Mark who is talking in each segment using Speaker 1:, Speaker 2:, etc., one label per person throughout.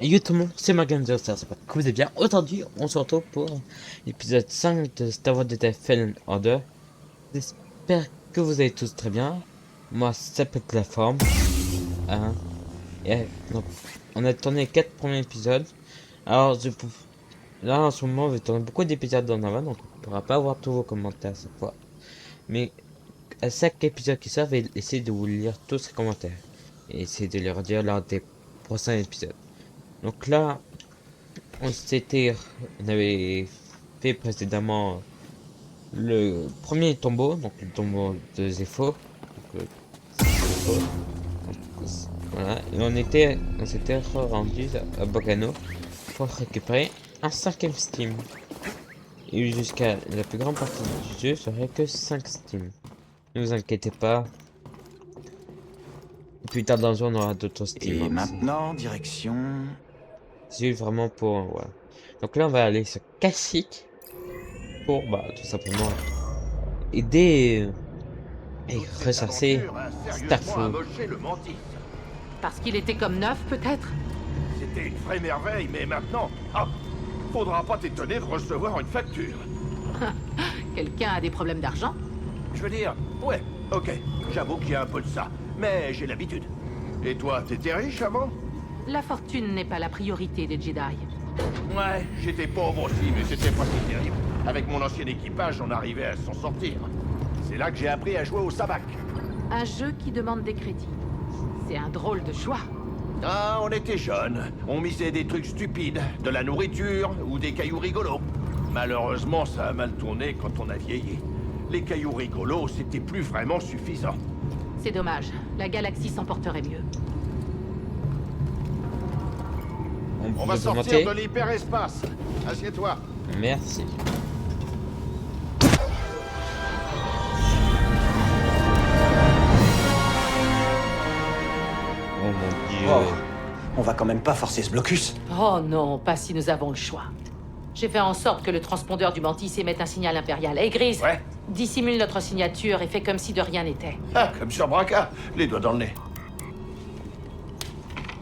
Speaker 1: Et yo tout le monde, c'est Maganzer, ça va que vous allez bien. Aujourd'hui, on se retrouve pour l'épisode 5 de Star Wars Jedi Fallen Order. J'espère que vous allez tous très bien. Moi, ça pète la forme. Hein. Donc, on a tourné 4 premiers épisodes. Alors, là, en ce moment, on va tourner beaucoup d'épisodes en avant, donc on ne pourra pas avoir tous vos commentaires à chaque fois. Mais à chaque épisode qui sort, je vais essayer de vous lire tous ces commentaires. Et essayer de les redire lors des prochains épisodes. Donc là, on avait fait précédemment le premier tombeau, donc le tombeau de Zepho. Voilà, et on s'était rendu à Bogano pour récupérer un cinquième Steam. Et jusqu'à la plus grande partie du jeu, serait que 5 Steam. Ne vous inquiétez pas. Plus tard dans le jeu, on aura d'autres Steam.
Speaker 2: Et maintenant, direction...
Speaker 1: C'est vraiment pour... Voilà. Donc là, on va aller sur Kashyyyk pour, tout simplement aider et rechasser Starfall.
Speaker 3: Parce qu'il était comme neuf, peut-être?
Speaker 4: C'était une vraie merveille, mais maintenant... Ah, faudra pas t'étonner de recevoir une facture.
Speaker 3: Quelqu'un a des problèmes d'argent?
Speaker 4: Je veux dire, ouais, ok, j'avoue qu'il y a un peu de ça, mais j'ai l'habitude. Et toi, t'étais riche avant?
Speaker 3: La fortune n'est pas la priorité des Jedi.
Speaker 4: Ouais, j'étais pauvre aussi, mais c'était pas si terrible. Avec mon ancien équipage, on arrivait à s'en sortir. C'est là que j'ai appris à jouer au sabac.
Speaker 3: Un jeu qui demande des crédits. C'est un drôle de choix.
Speaker 4: Ah, on était jeunes. On misait des trucs stupides, de la nourriture ou des cailloux rigolos. Malheureusement, ça a mal tourné quand on a vieilli. Les cailloux rigolos, c'était plus vraiment suffisant.
Speaker 3: C'est dommage. La galaxie s'en porterait mieux.
Speaker 4: On va sortir de l'hyperespace. Assieds-toi.
Speaker 1: Merci. Oh mon dieu.
Speaker 2: Oh, on va quand même pas forcer ce blocus.
Speaker 3: Oh non, pas si nous avons le choix. J'ai fait en sorte que le transpondeur du Mantis émette un signal impérial. Hey, Grise,
Speaker 4: Ouais.
Speaker 3: dissimule notre signature et fais comme si de rien n'était.
Speaker 4: Ah, comme sur Braca, les doigts dans le nez.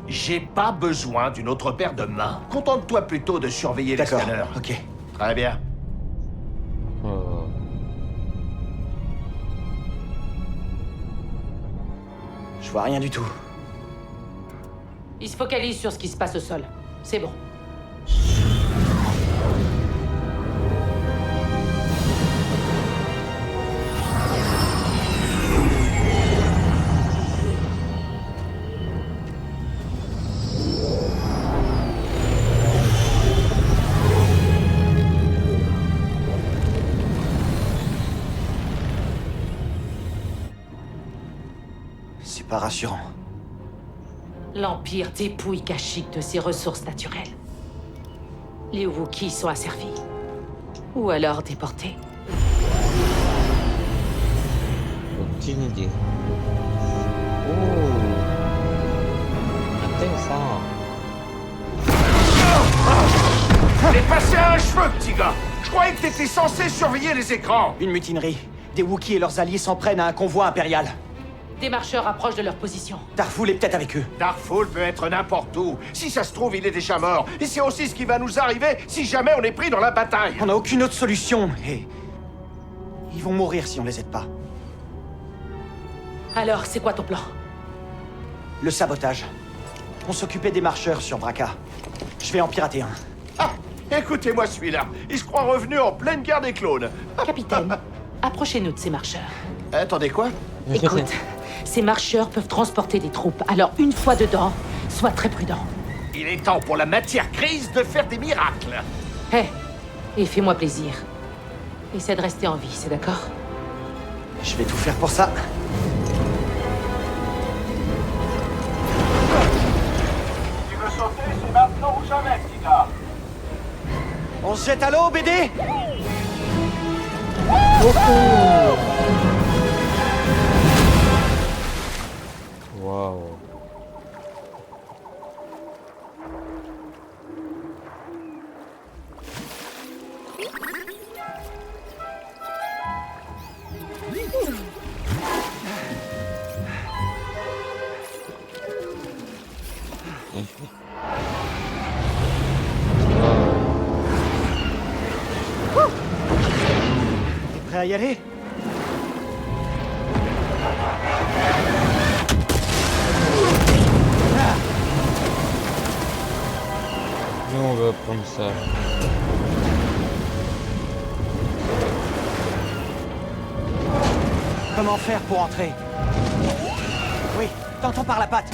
Speaker 4: J'ai pas besoin d'une autre paire de mains. Contente-toi plutôt de surveiller les
Speaker 2: D'accord,
Speaker 4: scanners.
Speaker 2: ok.
Speaker 4: Très bien.
Speaker 1: Oh.
Speaker 2: Je vois rien du tout.
Speaker 3: Il se focalise sur ce qui se passe au sol. C'est bon.
Speaker 2: C'est pas rassurant.
Speaker 3: L'Empire dépouille Kashyyyk de ses ressources naturelles. Les Wookiees sont asservis. Ou alors déportés.
Speaker 1: Aucune idée. Oh. Intéressant.
Speaker 4: T'es passé à un cheveu, petit gars. Je croyais que t'étais censé surveiller les écrans.
Speaker 2: Une mutinerie. Des Wookiees et leurs alliés s'en prennent à un convoi impérial.
Speaker 3: Des marcheurs approchent de leur position.
Speaker 2: Darfoul est peut-être avec eux.
Speaker 4: Darfoul peut être n'importe où. Si ça se trouve, il est déjà mort. Et c'est aussi ce qui va nous arriver si jamais on est pris dans la bataille.
Speaker 2: On n'a aucune autre solution. Et... ils vont mourir si on les aide pas.
Speaker 3: Alors, c'est quoi ton plan?
Speaker 2: Le sabotage. On s'occupait des marcheurs sur Braca. Je vais en pirater un.
Speaker 4: Ah, écoutez-moi celui-là. Il se croit revenu en pleine guerre des clones.
Speaker 3: Capitaine, approchez-nous de ces marcheurs.
Speaker 4: Attendez, quoi?
Speaker 3: Écoute, ces marcheurs peuvent transporter des troupes, alors une fois dedans, sois très prudent.
Speaker 4: Il est temps pour la matière grise de faire des miracles.
Speaker 3: Hé, et fais-moi plaisir. Essaie de rester en vie, c'est d'accord?
Speaker 2: Je vais tout faire pour ça.
Speaker 4: Tu veux sauter, c'est maintenant ou jamais, petit gars.
Speaker 2: On se jette à l'eau, BD?
Speaker 1: Waouh.
Speaker 2: à y aller?
Speaker 1: Nous, on va prendre ça.
Speaker 2: Comment faire pour entrer? Oui, tentons par la patte.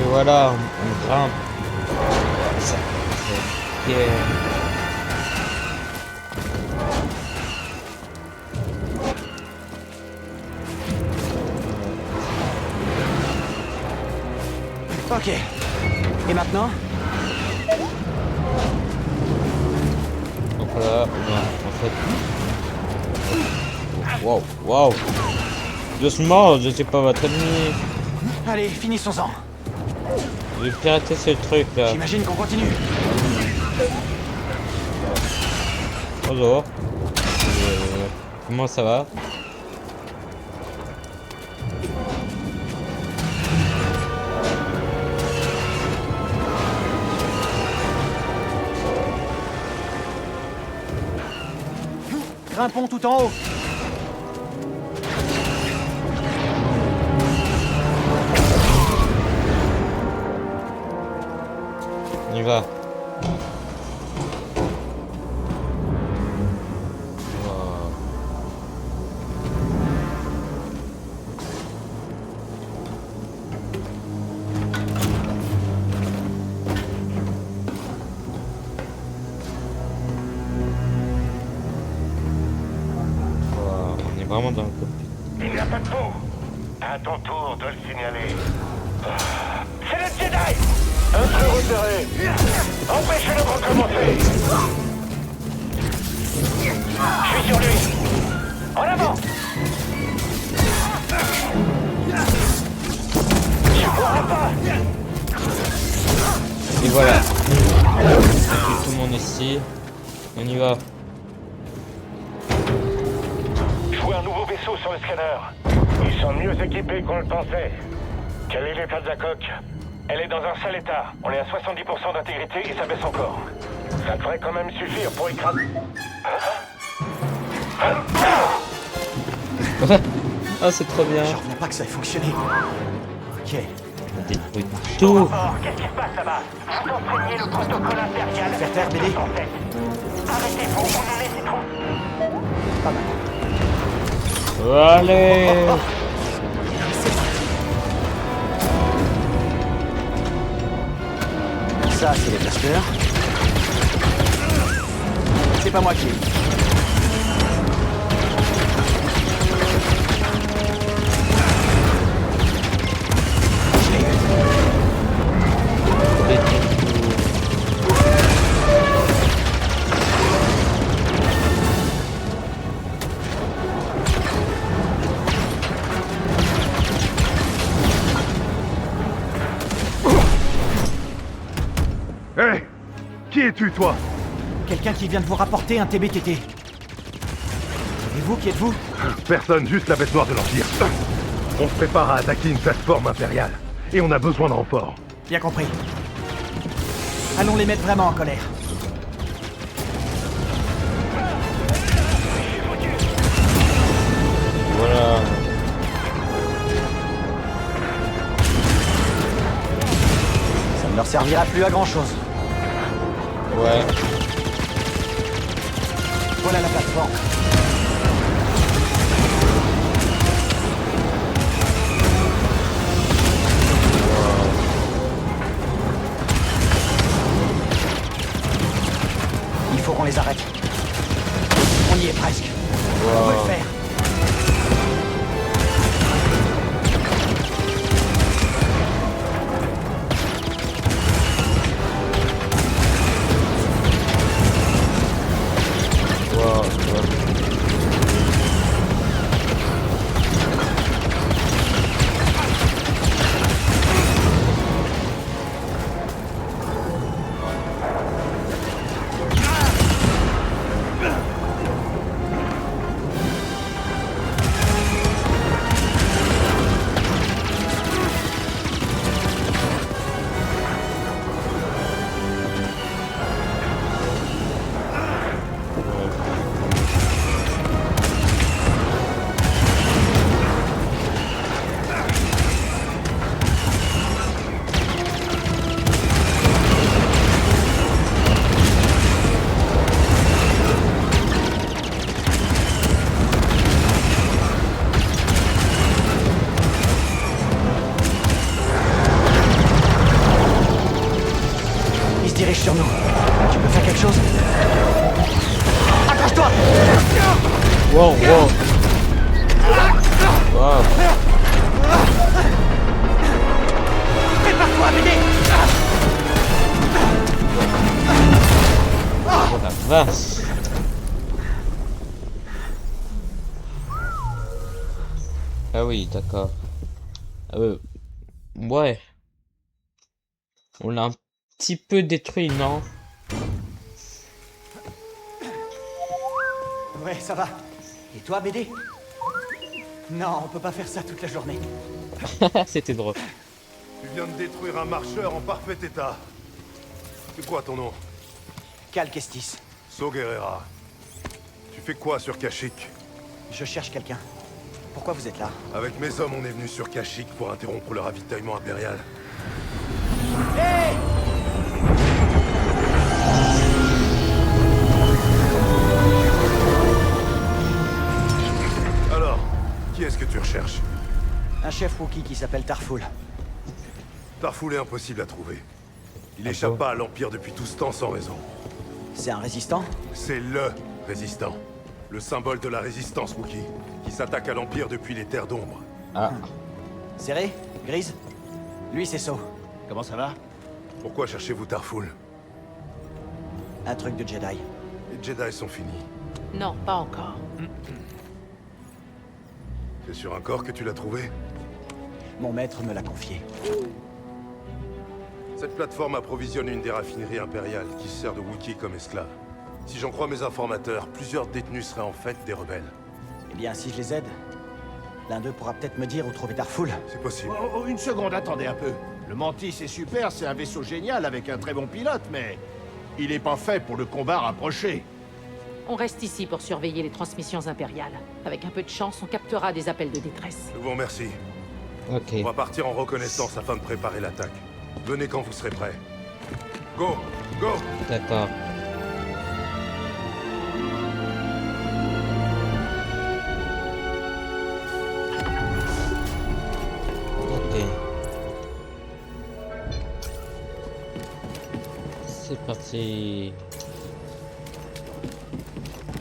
Speaker 1: Et voilà, on grimpe. Ça, c'est bien.
Speaker 2: Ok. Et maintenant?
Speaker 1: Donc là, en fait... Wow, wow. Doucement, je suis pas votre ennemi.
Speaker 2: Allez, finissons-en.
Speaker 1: Je vais pirater ce truc là.
Speaker 2: J'imagine qu'on continue.
Speaker 1: Bonjour. Comment ça va?
Speaker 2: Grimpons tout en haut.
Speaker 1: On y va. Wow. Wow, on est vraiment dans le cockpit.
Speaker 5: Il n'y a pas de faux. À ton tour de le signaler. C'est le Jedi! Intrus repéré! Empêchez-le de recommencer! Je suis sur lui! En avant! Je croirais pas!
Speaker 1: Et voilà. Tout le monde ici. On y va.
Speaker 5: Je vois un nouveau vaisseau sur le scanner. Ils sont mieux équipés qu'on le pensait. Quel est l'état de la coque? Elle est dans un sale état. On est à 70% d'intégrité et ça baisse encore. Ça devrait quand même suffire pour écraser.
Speaker 1: Ah, c'est trop bien.
Speaker 2: Je reviens pas que ça ait fonctionné. Ok.
Speaker 1: On détruit tout.
Speaker 5: Or, qu'est-ce qui se passe là-bas? Vous enseignez le protocole impérial.
Speaker 2: Faire taire, BD.
Speaker 5: Arrêtez-vous, vous nous laissez trop.
Speaker 2: Pas mal.
Speaker 1: Allez.
Speaker 2: Ça, c'est les blasters. C'est pas moi qui l'ai mis. Je l'ai
Speaker 6: Hé! Qui es-tu, toi?
Speaker 2: Quelqu'un qui vient de vous rapporter un TBTT. Et vous, qui êtes-vous?
Speaker 6: Personne, juste la bête noire de l'Empire. On se prépare à attaquer une plateforme impériale. Et on a besoin de renforts.
Speaker 2: Bien compris. Allons les mettre vraiment en colère.
Speaker 1: Voilà.
Speaker 2: Ça ne leur servira plus à grand-chose.
Speaker 1: Ouais.
Speaker 2: Voilà la plateforme. Il faut qu'on les arrête. On y est presque. On peut le faire.
Speaker 1: Wow.
Speaker 2: sur nous. Tu peux faire quelque chose? Accroche-toi!
Speaker 1: Wow, wow. Wow.
Speaker 2: Prépare-toi à m'aider!
Speaker 1: Oh la vache. Ah oui, d'accord. Ouais. On l'a un petit peu détruit, non?
Speaker 2: Ouais, ça va. Et toi, BD? Non, on peut pas faire ça toute la journée.
Speaker 1: C'était drôle.
Speaker 6: Tu viens de détruire un marcheur en parfait état. C'est quoi ton nom?
Speaker 2: Cal Kestis.
Speaker 6: So Guerrera. Tu fais quoi sur Kashyyyk?
Speaker 2: Je cherche quelqu'un. Pourquoi vous êtes là?
Speaker 6: Avec mes hommes, on est venu sur Kashyyyk pour interrompre le ravitaillement impérial.
Speaker 2: Hé!
Speaker 6: Alors, qui est-ce que tu recherches?
Speaker 2: Un chef Wookie qui s'appelle Tarful.
Speaker 6: Tarful est impossible à trouver. Il
Speaker 1: Ah
Speaker 6: échappe
Speaker 1: bon?
Speaker 6: pas à l'Empire depuis tout ce temps sans raison.
Speaker 2: C'est un résistant?
Speaker 6: C'est LE résistant. Le symbole de la résistance Wookie, qui s'attaque à l'Empire depuis les Terres d'Ombre.
Speaker 1: Ah,
Speaker 2: Serré? Grise? Lui, c'est So.
Speaker 4: Comment ça va?
Speaker 6: Pourquoi cherchez-vous Tarful?
Speaker 2: Un truc de Jedi.
Speaker 6: Les Jedi sont finis.
Speaker 3: Non, pas encore.
Speaker 6: C'est sur un corps que tu l'as trouvé?
Speaker 2: Mon maître me l'a confié.
Speaker 6: Cette plateforme approvisionne une des raffineries impériales qui sert de Wookiee comme esclave. Si j'en crois mes informateurs, plusieurs détenus seraient en fait des rebelles.
Speaker 2: Eh bien, si je les aide, l'un d'eux pourra peut-être me dire où trouver Tarful.
Speaker 6: C'est possible.
Speaker 4: Oh, une seconde, attendez un peu. Le Mantis est super, c'est un vaisseau génial avec un très bon pilote, mais il est pas fait pour le combat rapproché.
Speaker 3: On reste ici pour surveiller les transmissions impériales. Avec un peu de chance, on captera des appels de détresse.
Speaker 6: Je vous remercie.
Speaker 1: ok.
Speaker 6: On va partir en reconnaissance afin de préparer l'attaque. Venez quand vous serez prêts. Go! Go!
Speaker 1: D'accord. Ok. C'est parti.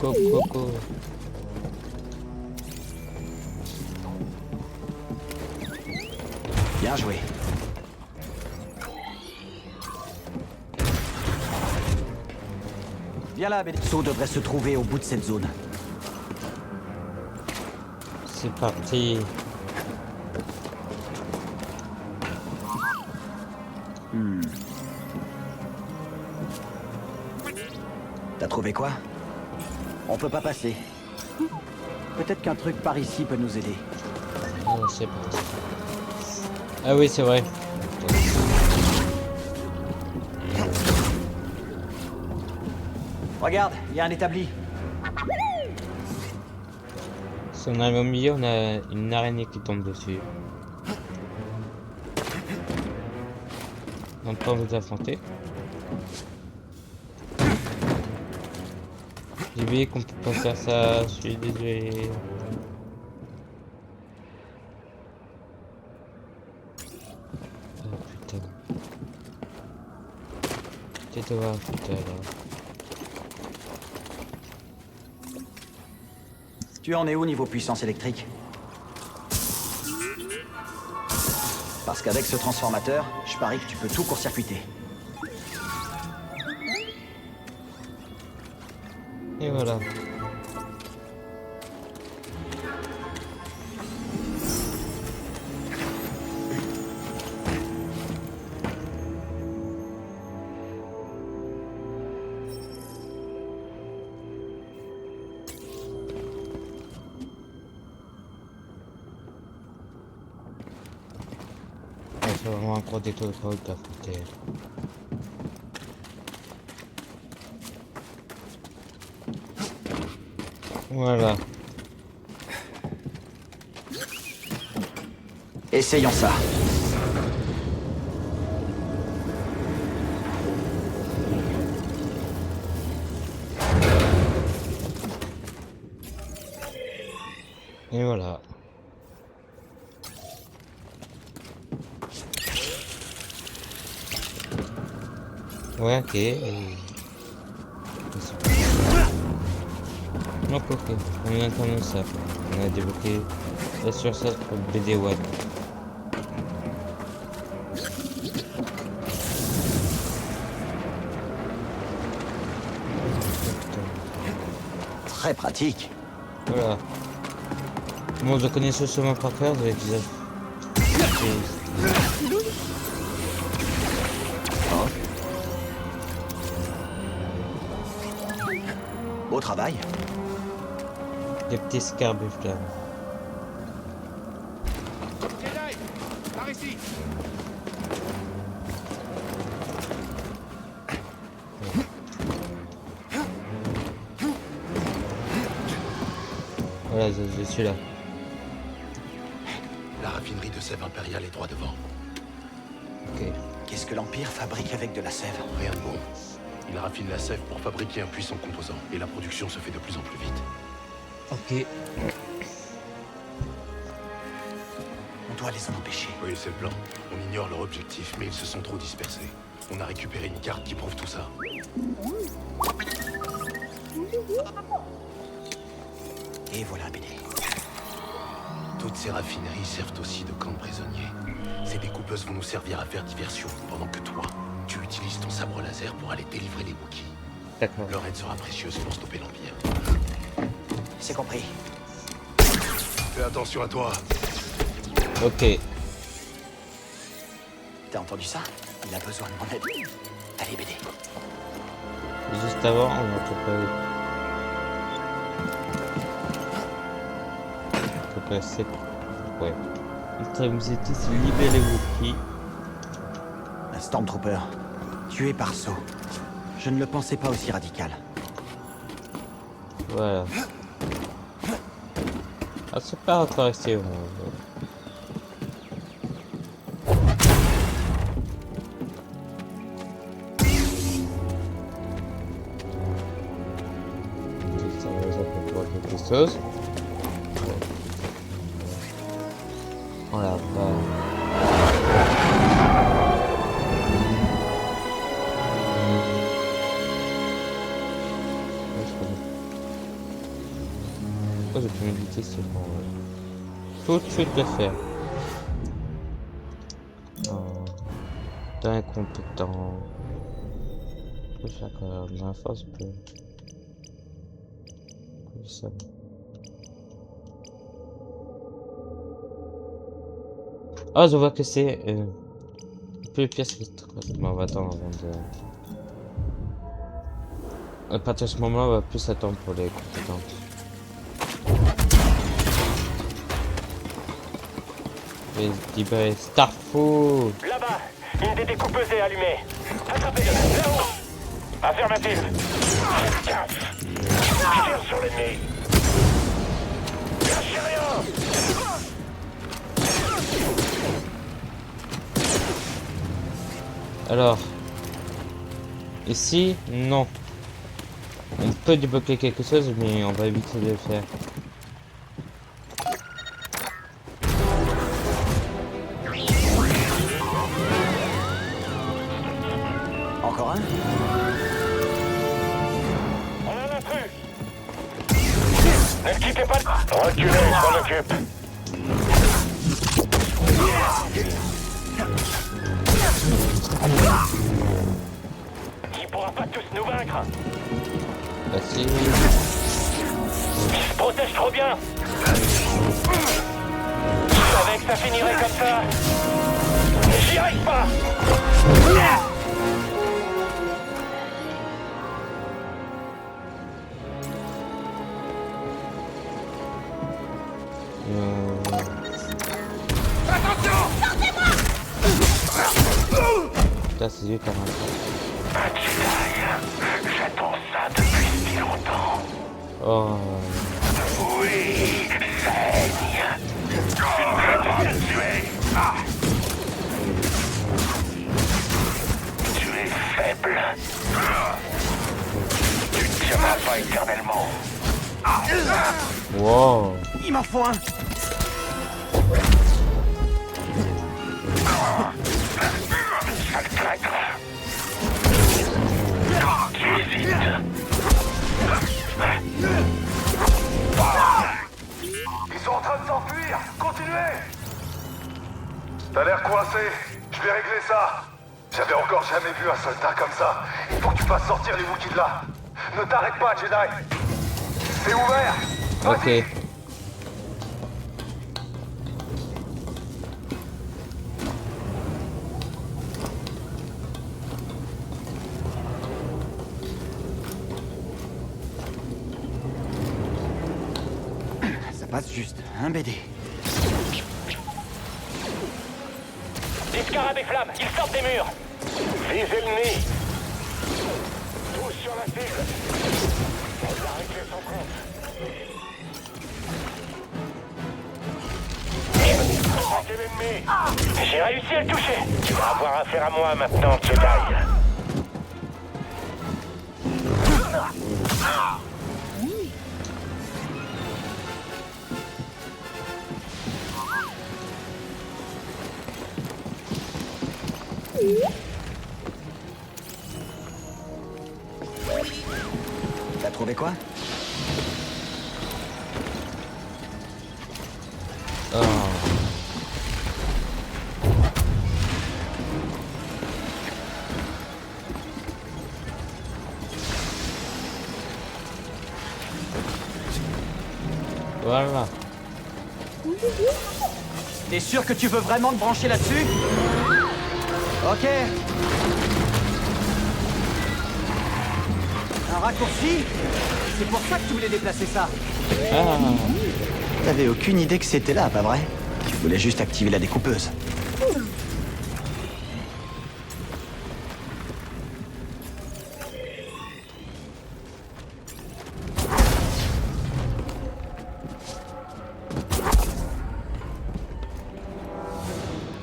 Speaker 1: Go, go, go.
Speaker 2: Bien joué. Viens là, BD. So devrait se trouver au bout de cette zone.
Speaker 1: C'est parti.
Speaker 2: T'as trouvé quoi? On peut pas passer. Peut-être qu'un truc par ici peut nous aider.
Speaker 1: Oh, c'est parti. Ah oui, c'est vrai.
Speaker 2: Regarde, il y a un établi.
Speaker 1: Si on arrive au milieu, on a une araignée qui tombe dessus. On peut vous affronter. J'ai oublié qu'on peut pas faire ça, je suis désolé. Oh putain. Tais-toi, putain là.
Speaker 2: Tu en es où niveau puissance électrique? Parce qu'avec ce transformateur, je parie que tu peux tout court-circuiter.
Speaker 1: Et voilà. C'est vraiment un gros détour de route à foutre. Voilà.
Speaker 2: Essayons ça.
Speaker 1: Et voilà. Ouais, ok. Donc, ok. On a entendu ça. On a débloqué la surface pour le BD1.
Speaker 2: Très pratique.
Speaker 1: Voilà. Bon, je connais ce chemin par cœur, je vais dire.
Speaker 2: Beau travail.
Speaker 1: Des petits scarabées là.
Speaker 4: Par ici.
Speaker 1: Voilà, je suis là.
Speaker 6: La raffinerie de sève impériale est droit devant.
Speaker 1: Ok.
Speaker 2: Qu'est-ce que l'Empire fabrique avec de la sève?
Speaker 6: Rien de bon. Il raffine la sève pour fabriquer un puissant composant. Et la production se fait de plus en plus vite.
Speaker 1: Ok.
Speaker 2: On doit les en empêcher.
Speaker 6: Oui, c'est le plan. On ignore leur objectif, mais ils se sont trop dispersés. On a récupéré une carte qui prouve tout ça.
Speaker 2: Et voilà un BD.
Speaker 6: Toutes ces raffineries servent aussi de camp de prisonniers. Ces découpeuses vont nous servir à faire diversion, pendant que toi, tu utilises ton sabre laser pour aller délivrer les Wookiees.
Speaker 1: D'accord.
Speaker 6: Leur aide sera précieuse pour stopper l'Empire.
Speaker 2: C'est compris.
Speaker 6: Fais attention à toi.
Speaker 1: Ok.
Speaker 2: T'as entendu ça? Il a besoin de mon aide. Allez, BD.
Speaker 1: Juste avant, on a à peu près 7. Ouais. Notre objectif, c'est libérer les Wookiees.
Speaker 2: Un Stormtrooper. Tué par Saw. Je ne le pensais pas aussi radical.
Speaker 1: Voilà. Ah, c'est pas encore resté. Ça va être pour quelque chose. Oh la vache. Pourquoi j'ai pu m'éviter ce moment? Tout de suite le faire. Oh. T'es incompétent. Je peux faire quand même la force peut. Ça. Ah, je vois que c'est plus pire c'est on va attendre avant de. À partir de ce moment-là, on va plus attendre pour les compétences. Les libérer Starfoot.
Speaker 5: Là-bas, une des découpeuses est allumée. Attrapez-le, là-haut. Affirmative. Tire sur l'ennemi. Lâchez rien.
Speaker 1: Alors, ici, non. On peut débloquer quelque chose, mais on va éviter de le faire.
Speaker 2: Encore un?
Speaker 5: On a un intrus. Ne le quittez pas. Reculez, je m'en occupe. Il pourra pas tous nous vaincre.
Speaker 1: Bah si.
Speaker 5: Il se protège trop bien. Je savais que ça finirait comme ça. J'y arrive pas.
Speaker 1: Là, c'est lui qui a mal.
Speaker 5: Un Jedi. J'attends ça depuis si longtemps.
Speaker 1: Oh.
Speaker 5: Oui, saigne. Une bête tuée. Tu es faible. Tu ne tiendras pas éternellement.
Speaker 1: Wow.
Speaker 2: Il m'en faut un!
Speaker 5: Sale traître.
Speaker 7: T'as l'air coincé. Je vais régler ça. J'avais encore jamais vu un soldat comme ça. Il faut que tu fasses sortir les Wookiees de là. Ne t'arrête pas, Jedi. C'est ouvert.
Speaker 1: Ok.
Speaker 2: Ça passe juste, hein, BD?
Speaker 5: Des scarabées flammes, ils sortent des murs. Visez le nez. Tous sur la cible. On l'a réglé sans compte. Attaquez l'ennemi. J'ai réussi à le toucher. Tu vas avoir affaire à moi maintenant, Jedi.
Speaker 2: T'as trouvé quoi?
Speaker 1: Oh. Voilà.
Speaker 2: T'es sûr que tu veux vraiment te brancher là-dessus? Ok. Un raccourci? C'est pour ça que tu voulais déplacer ça.
Speaker 1: Ah.
Speaker 2: T'avais aucune idée que c'était là, pas vrai? Tu voulais juste activer la découpeuse.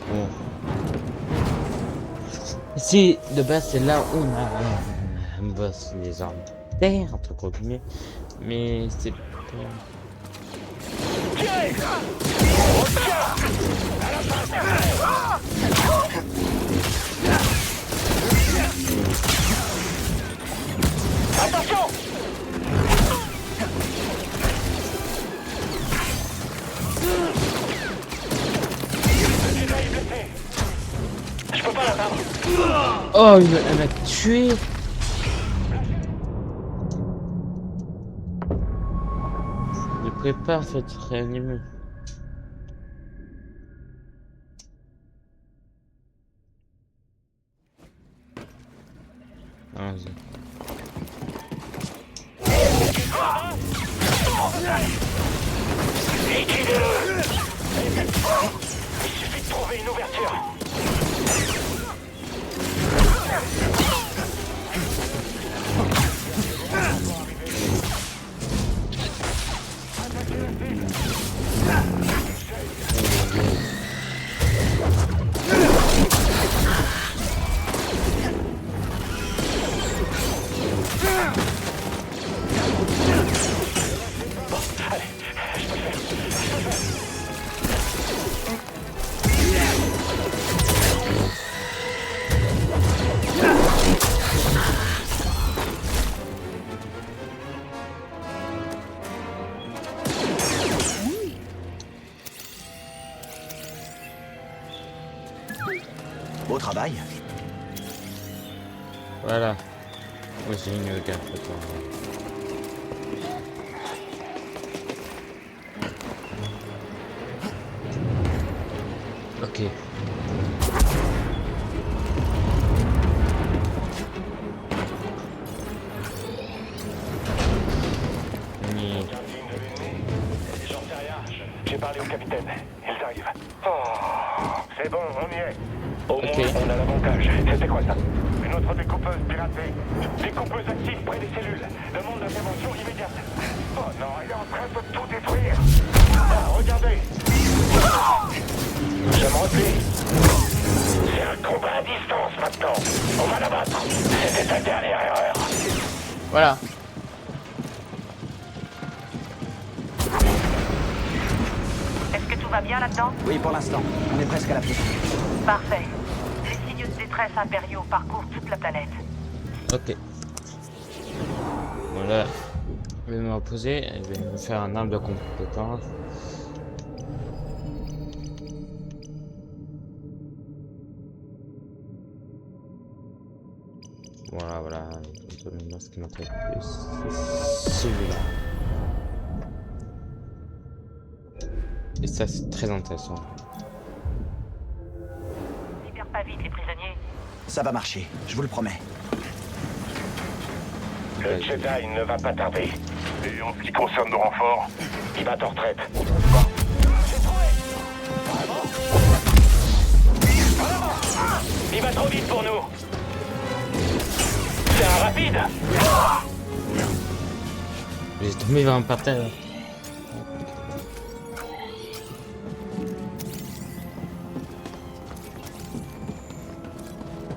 Speaker 1: Bon. Si de base c'est là où on a un boss les armes terre entre guillemets, mais c'est pas...
Speaker 5: Attention! Je peux pas l'atteindre.
Speaker 1: Oh, elle m'a tué. Je prépare cette réanimation. Vas-y.
Speaker 5: Liquidez-le! Il suffit de trouver une ouverture.
Speaker 2: Beau travail.
Speaker 1: Voilà. Moi j'ai une gaffe. Ok.
Speaker 5: J'en sais rien. J'ai parlé au capitaine. Ils arrivent. Oh, c'est bon, on y est. Au moins, on a l'avantage. C'était quoi ça? Une autre découpeuse piratée. Découpeuse active près des cellules. Demande d'intervention immédiate. Oh non, il est en train de tout détruire. Ah, regardez. Je me replie. C'est un combat à distance maintenant. On va l'abattre. C'était ta dernière erreur.
Speaker 1: Voilà.
Speaker 8: Est-ce que tout va bien là-dedans?
Speaker 2: Oui, pour l'instant. On est presque à la piste.
Speaker 8: Parfait. Les signaux de détresse impériaux parcourent toute la planète.
Speaker 1: Ok. Voilà. Je vais me reposer. Je vais me faire un arbre de compétence. Voilà. Moi, ce qui m'intéresse le plus, c'est celui-là. Et ça, c'est très intéressant.
Speaker 8: Libère pas vite les prisonniers.
Speaker 2: Ça va marcher, je vous le promets.
Speaker 5: Le Jedi ne va pas tarder.
Speaker 7: Et en ce qui concerne nos renforts,
Speaker 5: Il va en retraite. Il va trop vite pour nous. C'est un rapide.
Speaker 1: J'ai tombé vraiment par terre.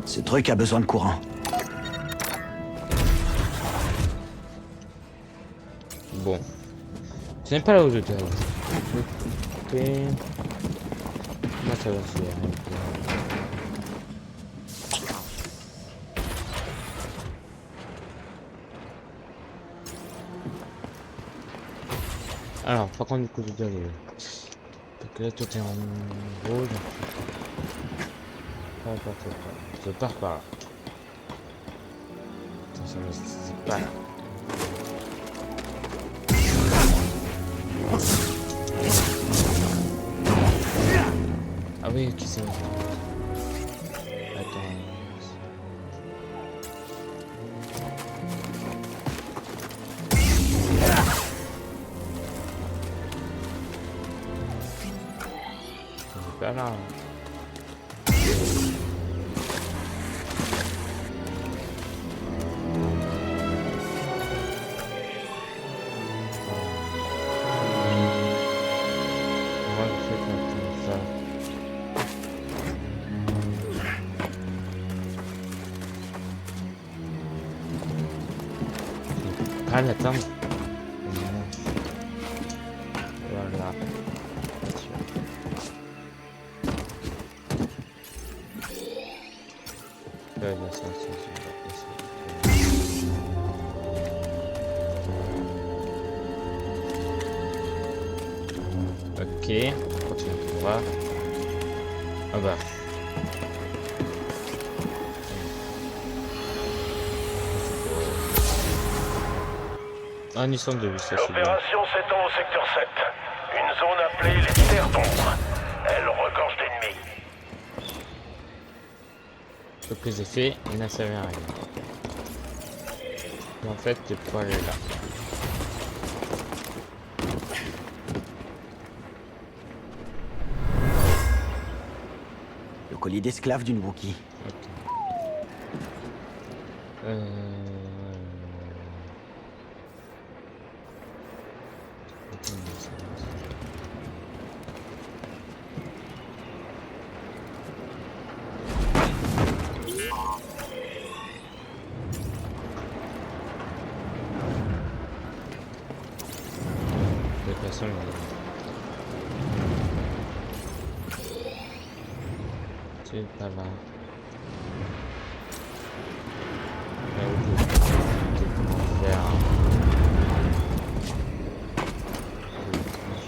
Speaker 2: Ce truc a besoin de courant.
Speaker 1: Bon. Je n'aime pas là où je dois aller. Ok. Moi, ça va faire. Alors, par contre, du coup, je dois aller. Parce que là, tout est en rouge. Je pars par là. Attention, mais c'est pas là. Ah oui, qui c'est? Attends. C'est pas là. Ah, l'attendre. Voilà. Ok, on continue tout droit. Ah bah. Ah, une licence de vue, ça c'est bien.
Speaker 5: L'opération s'étend au secteur 7. Une zone appelée les terres d'ombre. Elle regorge d'ennemis.
Speaker 1: Le que j'ai fait, il n'a servi à rien. Et en fait, je peux aller là.
Speaker 2: Le colis d'esclave d'une Wookiee.
Speaker 1: Ok. Personne. C'est pas là. Là où je vais faire.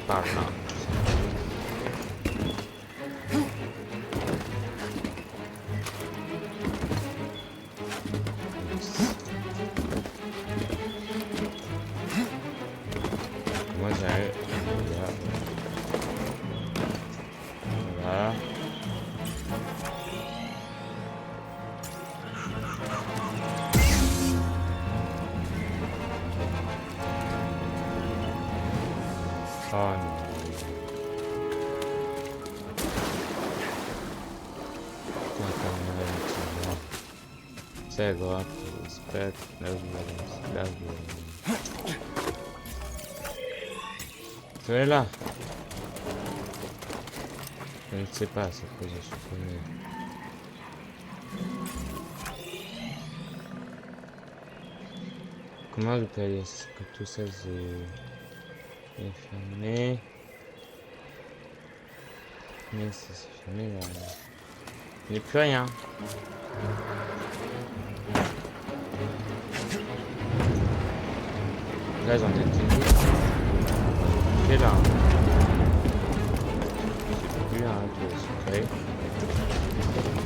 Speaker 1: Par là. Moi j'arrive là. Voilà. Oh non. C'est à droite, respect, là où tu es là. Je ne sais pas, c'est quoi je supprimé. Comment je peux aller que tout ça est fermé. Mais c'est fermé là. Il n'y a plus rien. Là j'en ai tenu. C'est là. C'est plus un tout secret.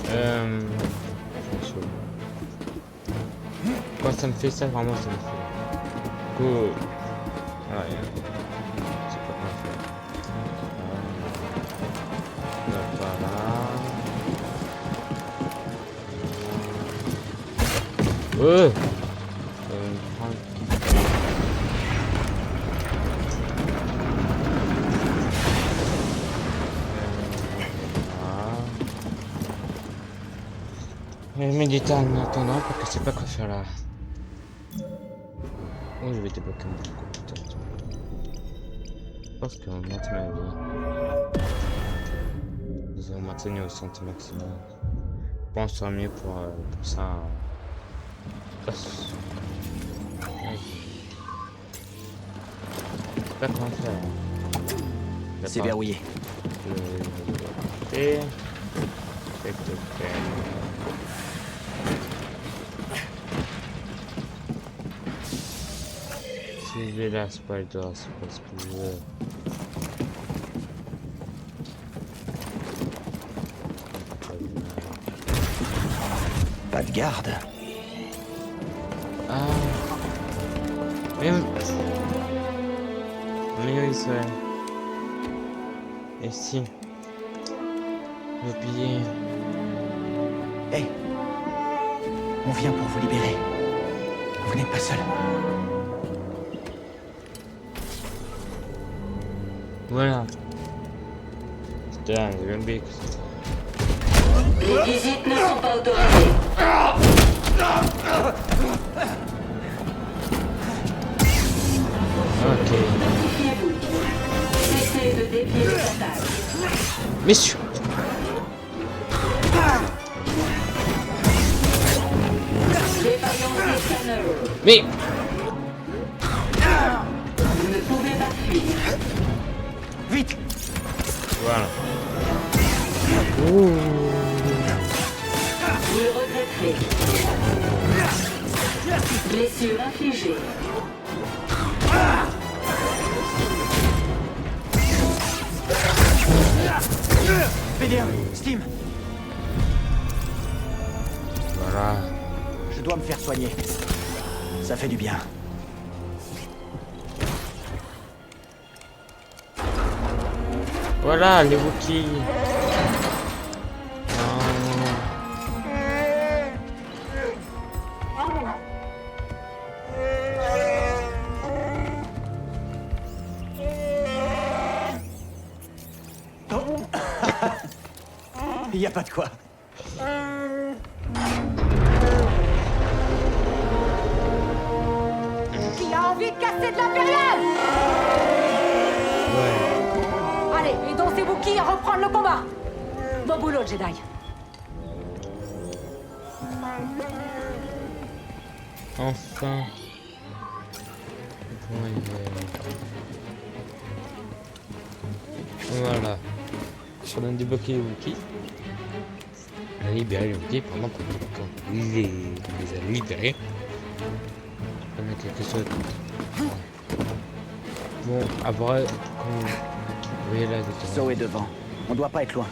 Speaker 1: C'est chaud. ça me fait ça, vraiment ça me fait. Du coup... Ouais. C'est pas quoi faire. Donc voilà. Ouais. Je vais méditer en attendant parce que je sais pas quoi faire là. Oh, je vais débloquer mon computer. Je pense qu'on monte ma vie. Nous allons maintenir au santé maximum. Je pense que ce sera mieux pour ça. Je sais pas comment faire.
Speaker 2: C'est verrouillé. Suivez la spider, c'est pas ce que je veux. Pas de garde.
Speaker 1: Ah. Mais oui, c'est vrai. Et si le billet.
Speaker 2: Hé, on vient pour vous libérer. Vous n'êtes pas seul.
Speaker 1: Voilà. C'était un zombie.
Speaker 3: Les visites ne sont pas autorisées.
Speaker 1: Ok.
Speaker 3: Méfiez-vous. Cessez de dévier les attaques.
Speaker 1: Messieurs.
Speaker 3: Défaillance des scanners.
Speaker 1: Mais.
Speaker 3: Vous ne pouvez pas fuir.
Speaker 2: Vite!
Speaker 1: Voilà.
Speaker 3: Vous le regretterez. Blessure infligée.
Speaker 2: Pédien, Steam,
Speaker 1: Voilà.
Speaker 2: je dois me faire soigner. Ça fait du bien.
Speaker 1: Voilà les Wookiees.
Speaker 2: Il n'y a pas de quoi.
Speaker 8: Qui a envie de casser de l'impérial?
Speaker 1: Ouais.
Speaker 8: Allez, aidons ces Wookiees à reprendre le combat. Bon boulot, Jedi.
Speaker 1: Enfin. Comment il est... Voilà. On a débloqué les Wookiees. On a libéré les Wookiees pendant qu'on les a libérés. On a quelque chose. Bon, après, quand vous voyez là,
Speaker 2: Zo est devant. On doit pas être loin.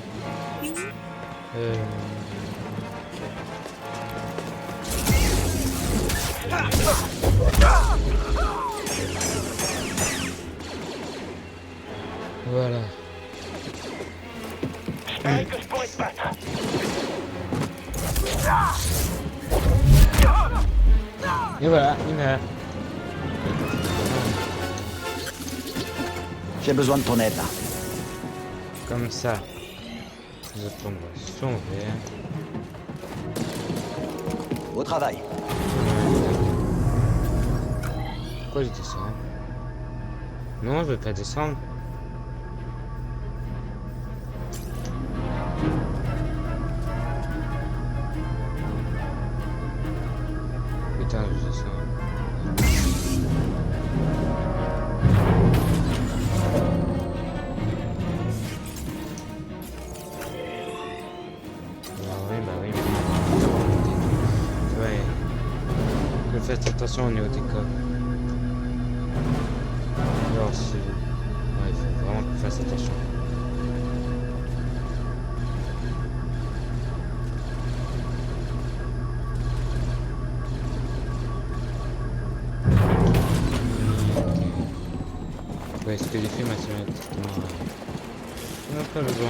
Speaker 1: Voilà.
Speaker 5: Je parie que je pourrais te battre.
Speaker 1: Et voilà, il meurt.
Speaker 2: J'ai besoin de ton aide là.
Speaker 1: Comme ça. Je tombe sur vert.
Speaker 2: Au travail.
Speaker 1: Pourquoi je descends? Non, je veux pas descendre. Putain, je descends. Bah oui. Ouais. Je fais attention au niveau des codes. Alors, si... Ouais, il faut vraiment que je fasse attention. est-ce que les films automatiquement... On n'a pas le droit.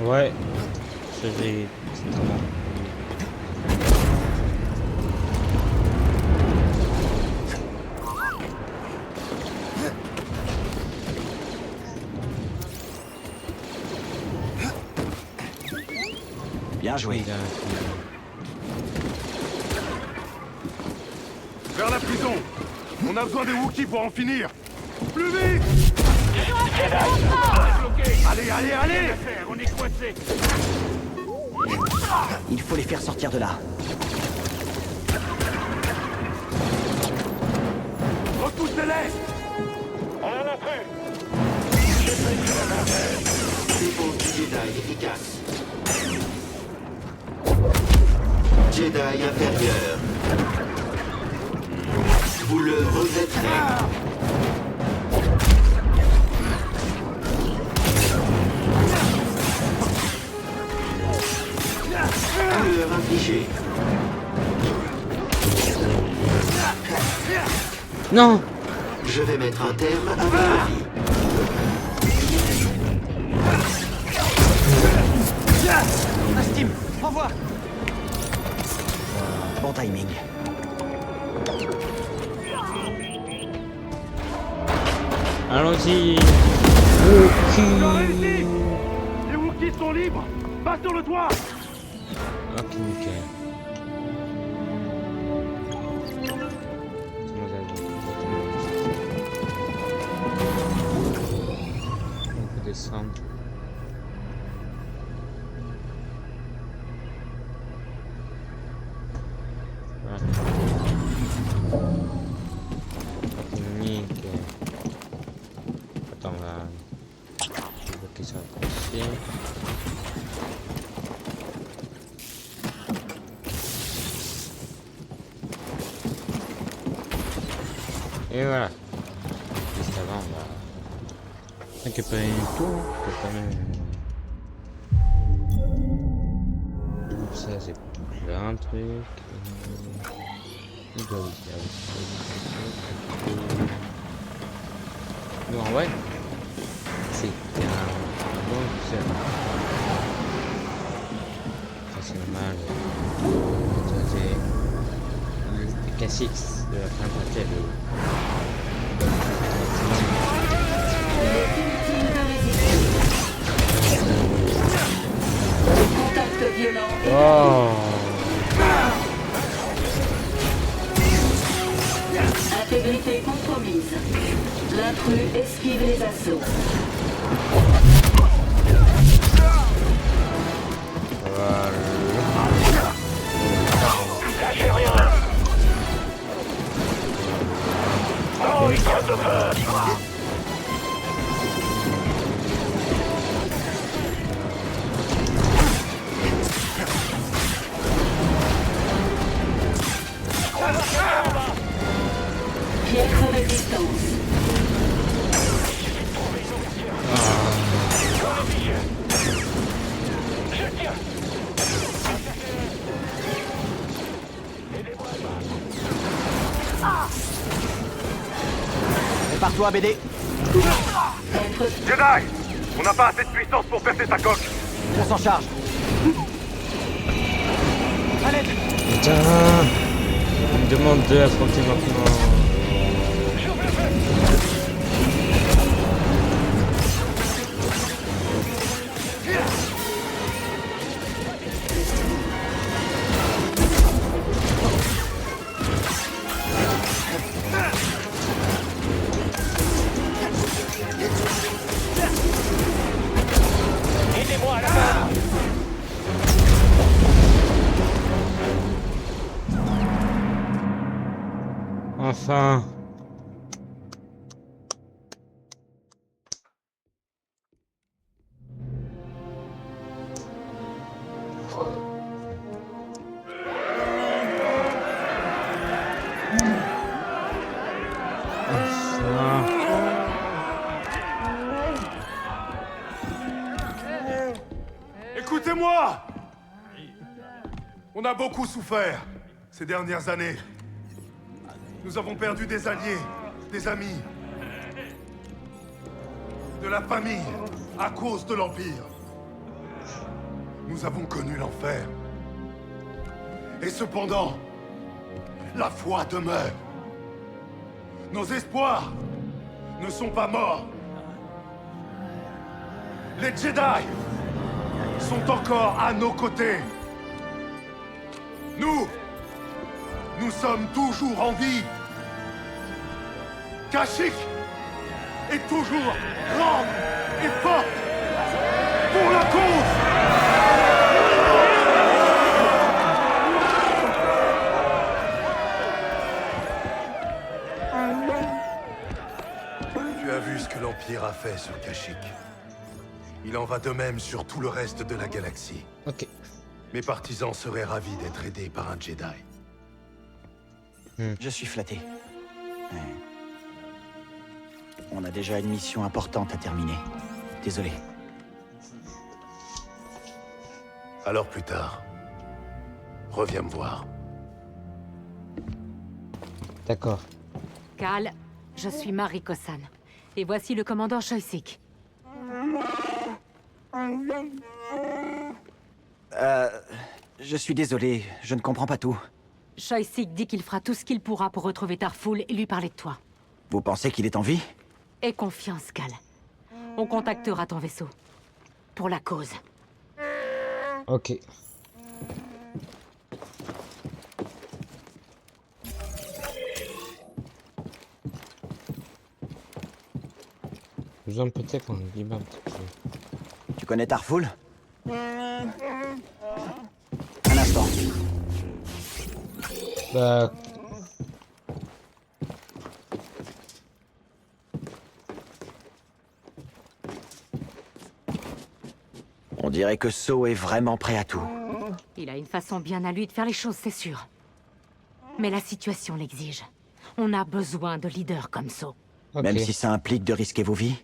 Speaker 1: Voilà. Ouais. C'est vraiment...
Speaker 2: Bien joué.
Speaker 7: Vers la prison. On a besoin des Wookiees pour en finir. Plus vite. Allez, allez, allez. On est coincés.
Speaker 2: Il faut les faire sortir de là.
Speaker 7: Repoussez-les.
Speaker 5: On a un intrus.
Speaker 6: Défense du Jedi efficace. Jedi inférieur. Vous le rejetterez. Tueur infligé.
Speaker 1: Non!
Speaker 6: Je vais mettre un terme à votre vie.
Speaker 2: Nastim, renvoie. Bon timing.
Speaker 1: Allons-y!
Speaker 7: Les Wookiees sont libres. Pas sur le toit.
Speaker 1: Ok, nickel. On peut descendre. Voilà. Ok, nickel. Attends, on va... Je veux qu'ils soient accrochés. Et voilà. Juste avant, on va récupérer une tour. Quand même... Ça, c'est plein de trucs. Il doit y avoir... Non, en vrai, c'est un bon jeu. Ça, c'est normal. C'est le KSX de la fin de la tête.
Speaker 8: Contact violent.
Speaker 1: Oh!
Speaker 8: Intégrité compromise. L'intrus esquive les assauts.
Speaker 5: Lâchez rien. Oh, il croise de feu.
Speaker 8: Piètre résistance.
Speaker 2: Prépare-toi, BD.
Speaker 7: Jedi. On n'a pas assez de puissance pour percer sa coque.
Speaker 2: On s'en charge. Allez.
Speaker 1: Putain! Il me demande de affronter maintenant.
Speaker 5: Aidez-moi là-bas.
Speaker 1: Enfin!
Speaker 7: Écoutez-moi. Écoutez-moi! On a beaucoup souffert ces dernières années. Nous avons perdu des alliés, des amis, de la famille à cause de l'Empire. Nous avons connu l'enfer. Et cependant, la foi demeure. Nos espoirs ne sont pas morts. Les Jedi sont encore à nos côtés. Nous sommes toujours en vie. Kashyyyk est toujours grande et forte pour la cause. Tu as vu ce que l'Empire a fait sur Kashyyyk. Il en va de même sur tout le reste de la galaxie.
Speaker 1: Ok.
Speaker 7: Mes partisans seraient ravis d'être aidés par un Jedi.
Speaker 2: Je suis flatté. Ouais. On a déjà une mission importante à terminer. Désolé.
Speaker 7: Alors plus tard, reviens me voir.
Speaker 1: D'accord.
Speaker 3: Cal, je suis Mariko San. Et voici le commandant Choyyssyk.
Speaker 2: Je suis désolé, je ne comprends pas tout.
Speaker 3: Choyyssyk dit qu'il fera tout ce qu'il pourra pour retrouver Tarful et lui parler de toi.
Speaker 2: Vous pensez qu'il est en vie?
Speaker 3: Aie confiance, Cal. On contactera ton vaisseau. Pour la cause.
Speaker 1: Ok. Besoin peut-être qu'on libère un petit peu.
Speaker 2: Tu connais Tarful? Un instant.
Speaker 1: Bah...
Speaker 2: On dirait que So est vraiment prêt à tout.
Speaker 3: Il a une façon bien à lui de faire les choses, c'est sûr. Mais la situation l'exige. On a besoin de leaders comme So.
Speaker 1: ok.
Speaker 2: Même si ça implique de risquer vos vies.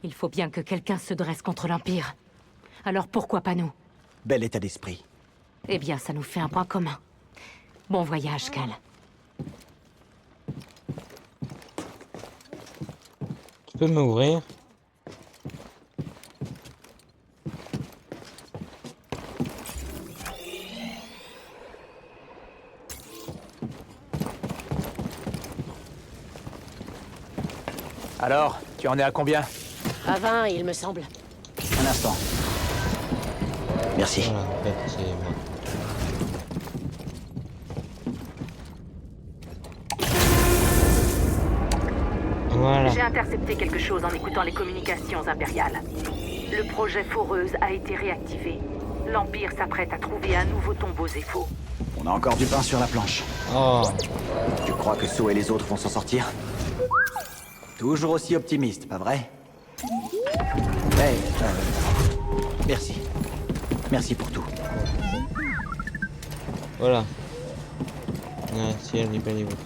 Speaker 3: Il faut bien que quelqu'un se dresse contre l'Empire. Alors pourquoi pas nous?
Speaker 2: Bel état d'esprit.
Speaker 3: Eh bien, ça nous fait un point commun. Bon voyage, Cal.
Speaker 1: Tu peux m'ouvrir?
Speaker 2: Alors, tu en es à combien?
Speaker 3: À 20, il me semble.
Speaker 2: Un instant. Merci.
Speaker 1: Voilà, en fait, c'est moi. Voilà.
Speaker 8: J'ai intercepté quelque chose en écoutant les communications impériales. Le projet Foreuse a été réactivé. L'Empire s'apprête à trouver un nouveau tombeau Zeffo.
Speaker 2: On a encore du pain sur la planche.
Speaker 1: Oh,
Speaker 2: Tu crois que So et les autres vont s'en sortir? Toujours aussi optimiste, pas vrai? Hey, merci. Merci pour tout.
Speaker 1: voilà. Merci, elle est belle et votre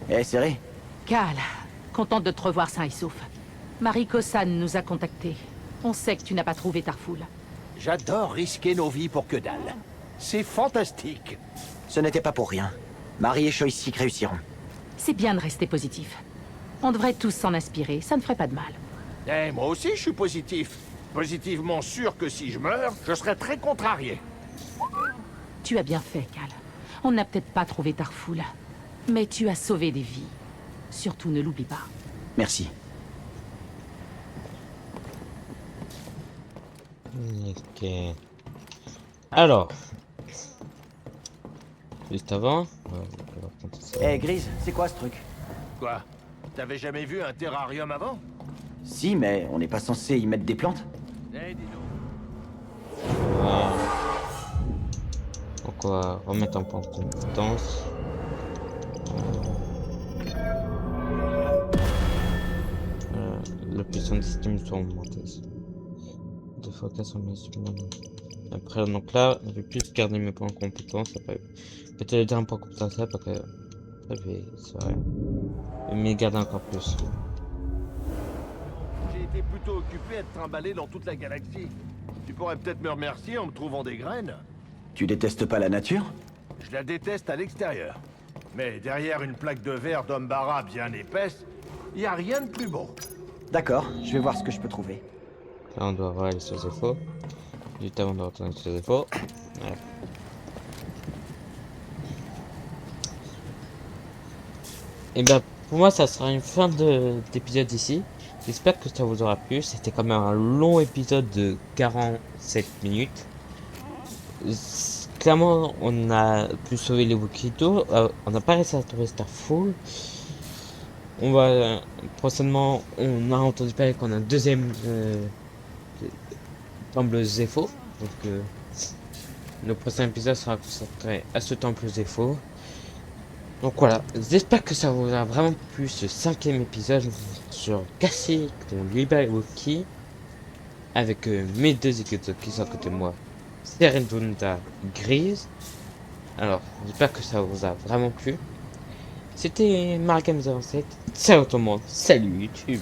Speaker 2: Eh, serré?
Speaker 3: Cal, contente de te revoir sain et sauf. Mariko San nous a contactés. On sait que tu n'as pas trouvé Tarful.
Speaker 4: J'adore risquer nos vies pour que dalle. C'est fantastique.
Speaker 2: Ce n'était pas pour rien. Marie et Choyyssyk réussiront.
Speaker 3: C'est bien de rester positif. On devrait tous s'en inspirer, ça ne ferait pas de mal.
Speaker 4: Eh, moi aussi, je suis positif. Positivement sûr que si je meurs, je serai très contrarié.
Speaker 3: Tu as bien fait, Cal. On n'a peut-être pas trouvé Tarful, mais tu as sauvé des vies. Surtout ne l'oublie pas.
Speaker 2: Merci.
Speaker 1: Ok. Alors. Juste avant. On va raconter ça.
Speaker 2: Eh, Grise, c'est quoi ce truc?
Speaker 4: Quoi? T'avais jamais vu un terrarium avant?
Speaker 2: Si, mais on n'est pas censé y mettre des plantes?
Speaker 4: Eh, dis donc.
Speaker 1: Ouais. Donc on va remettre en compétence. La puissance du système soit augmentée. Deux fois 400 000 après, donc là, je vais plus garder mes points en compétence. Après, peut-être le dernier point en compétence là, parce que ça fait, c'est vrai. Mais garder encore plus.
Speaker 4: J'ai t'es plutôt occupé à te trimballer dans toute la galaxie. Tu pourrais peut-être me remercier en me trouvant des graines.
Speaker 2: Tu détestes pas la nature?
Speaker 4: Je la déteste à l'extérieur. Mais derrière une plaque de verre d'Ombara bien épaisse, y a rien de plus beau.
Speaker 2: D'accord, je vais voir ce que je peux trouver.
Speaker 1: Là, on doit voir les choses faux. Juste avant de retourner sur les faux. Voilà. Et ben, pour moi, ça sera une fin d'épisode ici. J'espère que ça vous aura plu. C'était quand même un long épisode de 47 minutes. Clairement, on a pu sauver les Wookiees. On n'a pas réussi à trouver Starfall. On va prochainement, on a entendu parler qu'on a un deuxième temple Zepho. Donc, le prochain épisode sera consacré à ce temple Zepho. Donc voilà, j'espère que ça vous a vraiment plu ce 5e épisode sur Cassie dont Liba et Wookie avec mes deux équipes qui sont à côté de moi, Serendunda Grise. Alors, j'espère que ça vous a vraiment plu. C'était Margame 07. Salut tout le monde, salut YouTube.